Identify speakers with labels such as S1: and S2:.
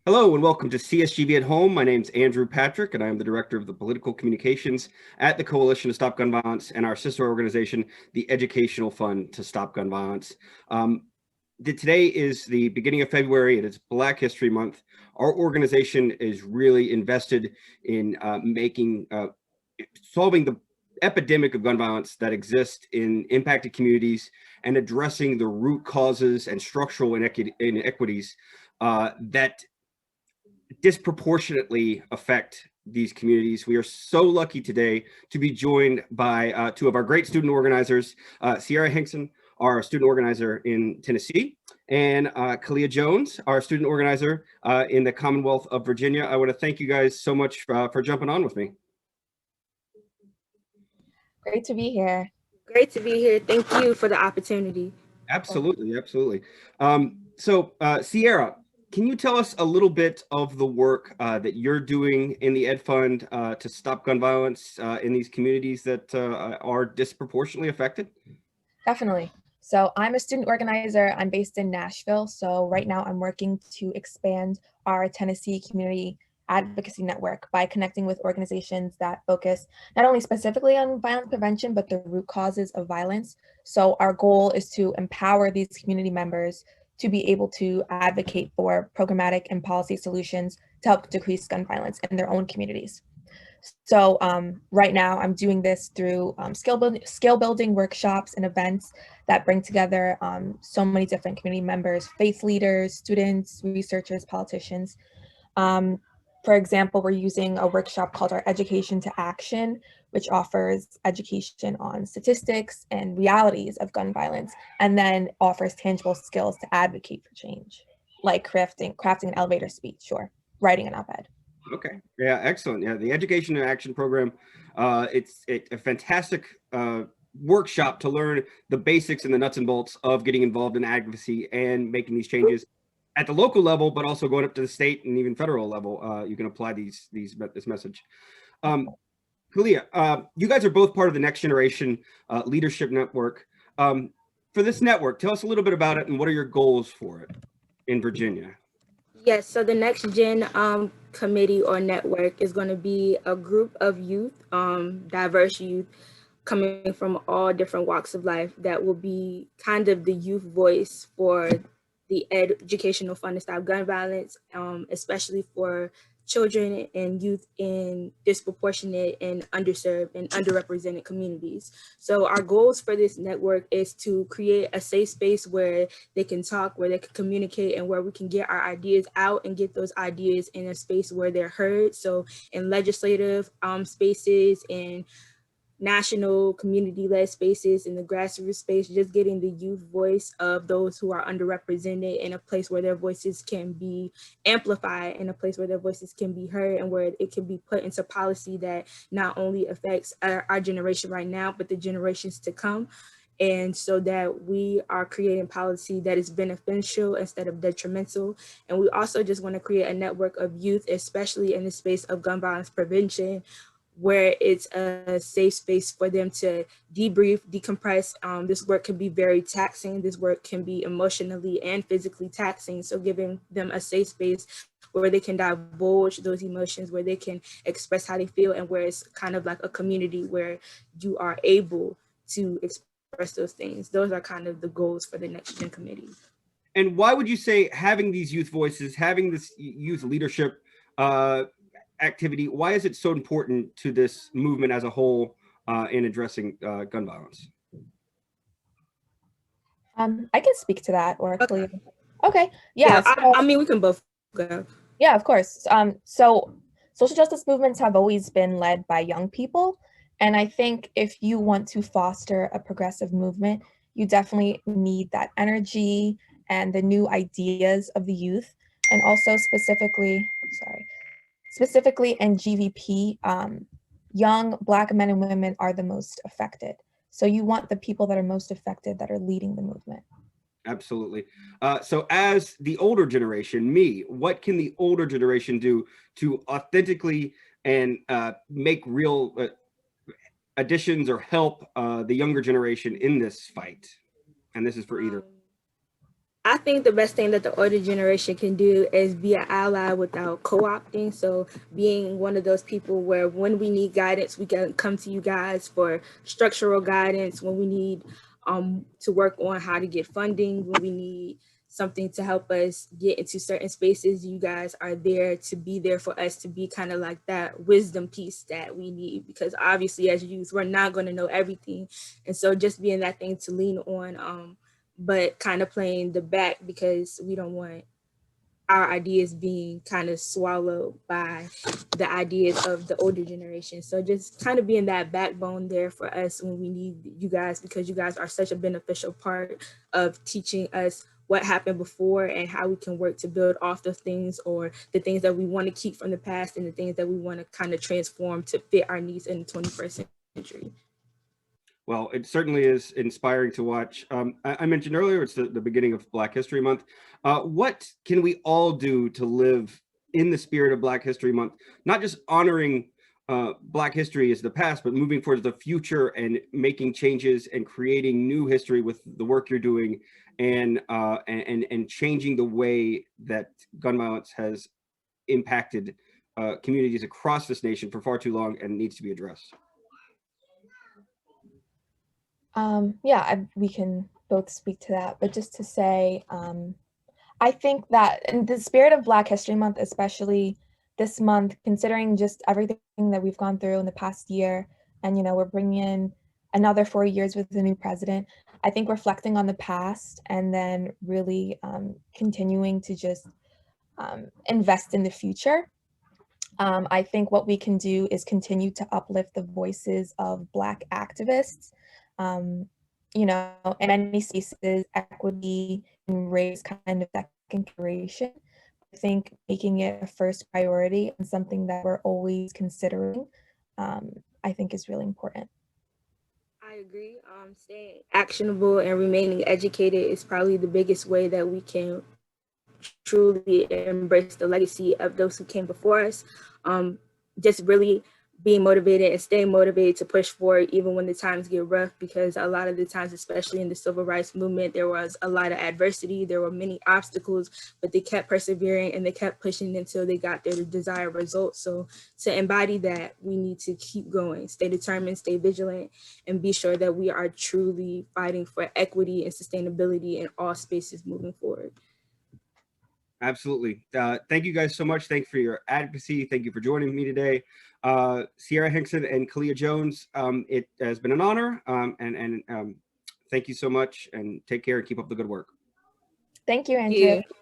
S1: Hello and welcome to CSGV at Home. My name's Andrew Patrick and I am the Director of the Political Communications at the Coalition to Stop Gun Violence and our sister organization, the Educational Fund to Stop Gun Violence. Today is the beginning of February. It is Black History Month. Our organization is really invested in solving the epidemic of gun violence that exists in impacted communities and addressing the root causes and structural inequities that disproportionately affect these communities. We are so lucky today to be joined by two of our great student organizers, Cierra Hinckson, our student organizer in Tennessee, and Kaaleah Jones, our student organizer in the Commonwealth of Virginia. I want to thank you guys so much for jumping on with me.
S2: Great to be here.
S3: Great to be here. Thank you for the opportunity.
S1: Absolutely, absolutely. Cierra, can you tell us a little bit of the work that you're doing in the Ed Fund to stop gun violence in these communities that are disproportionately affected?
S2: Definitely. So I'm a student organizer. I'm based in Nashville. So right now I'm working to expand our Tennessee community advocacy network by connecting with organizations that focus not only specifically on violence prevention, but the root causes of violence. So our goal is to empower these community members to be able to advocate for programmatic and policy solutions to help decrease gun violence in their own communities. So right now I'm doing this through skill building workshops and events that bring together so many different community members, faith leaders, students, researchers, politicians. For example, we're using a workshop called our Education to Action, which offers education on statistics and realities of gun violence, and then offers tangible skills to advocate for change, like crafting an elevator speech or writing an op-ed.
S1: Okay, yeah, excellent. Yeah, the Education to Action program, it's a fantastic workshop to learn the basics and the nuts and bolts of getting involved in advocacy and making these changes at the local level, but also going up to the state and even federal level. You can apply this message. Kaaleah, you guys are both part of the Next Generation Leadership Network. For this network, tell us a little bit about it and what are your goals for it in Virginia?
S3: Yes, so the Next Gen committee or network is going to be a group of youth, diverse youth, coming from all different walks of life that will be kind of the youth voice for the Educational Fund to Stop Gun Violence, especially for children and youth in disproportionate and underserved and underrepresented communities. So our goals for this network is to create a safe space where they can talk, where they can communicate, and where we can get our ideas out and get those ideas in a space where they're heard. So in legislative spaces, in national community-led spaces, in the grassroots space, just getting the youth voice of those who are underrepresented in a place where their voices can be amplified, in a place where their voices can be heard, and where it can be put into policy that not only affects our generation right now, but the generations to come. And so that we are creating policy that is beneficial instead of detrimental. And we also just want to create a network of youth, especially in the space of gun violence prevention, where it's a safe space for them to debrief, decompress. This work can be very taxing. This work can be emotionally and physically taxing. So giving them a safe space where they can divulge those emotions, where they can express how they feel, and where it's kind of like a community where you are able to express those things. Those are kind of the goals for the Next Gen Committee.
S1: And why would you say having these youth voices, having this youth leadership activity, why is it so important to this movement as a whole in addressing gun violence?
S2: I can speak to that, or okay.
S3: Yeah, so, I mean, we can both go.
S2: Yeah, of course. So social justice movements have always been led by young people. And I think if you want to foster a progressive movement, you definitely need that energy and the new ideas of the youth. And also specifically in GVP, young Black men and women are the most affected. So you want the people that are most affected that are leading the movement.
S1: Absolutely. So as the older generation, what can the older generation do to authentically and make real additions or help the younger generation in this fight? And this is for either.
S3: I think the best thing that the older generation can do is be an ally without co-opting. So being one of those people where when we need guidance, we can come to you guys for structural guidance, when we need to work on how to get funding, when we need something to help us get into certain spaces, you guys are there to be there for us, to be kind of like that wisdom piece that we need, because obviously as youth, we're not going to know everything. And so just being that thing to lean on, but kind of playing the back because we don't want our ideas being kind of swallowed by the ideas of the older generation. So just kind of being that backbone there for us when we need you guys, because you guys are such a beneficial part of teaching us what happened before and how we can work to build off those things, or the things that we want to keep from the past and the things that we want to kind of transform to fit our needs in the 21st century.
S1: Well, it certainly is inspiring to watch. I mentioned earlier, it's the beginning of Black History Month. What can we all do to live in the spirit of Black History Month, not just honoring Black history as the past, but moving towards the future and making changes and creating new history with the work you're doing, and changing the way that gun violence has impacted communities across this nation for far too long and needs to be addressed?
S2: Yeah, we can both speak to that, but just to say, I think that in the spirit of Black History Month, especially this month, considering just everything that we've gone through in the past year, and we're bringing in another 4 years with the new president, I think reflecting on the past and then really continuing to just invest in the future. I think what we can do is continue to uplift the voices of Black activists. In any spaces, equity and race kind of second consideration. I think making it a first priority and something that we're always considering, I think is really important.
S3: I agree. Staying actionable and remaining educated is probably the biggest way that we can truly embrace the legacy of those who came before us. Just really being motivated and staying motivated to push forward even when the times get rough, because a lot of the times, especially in the civil rights movement, there was a lot of adversity, there were many obstacles, but they kept persevering and they kept pushing until they got their desired results. So to embody that, we need to keep going, stay determined, stay vigilant, and be sure that we are truly fighting for equity and sustainability in all spaces moving forward.
S1: Absolutely. Thank you guys so much. Thank you for your advocacy. Thank you for joining me today. Cierra, Hinckson, and Kaaleah Jones, it has been an honor. And thank you so much, and take care and keep up the good work.
S2: Thank you, Andrew.
S3: Thank you.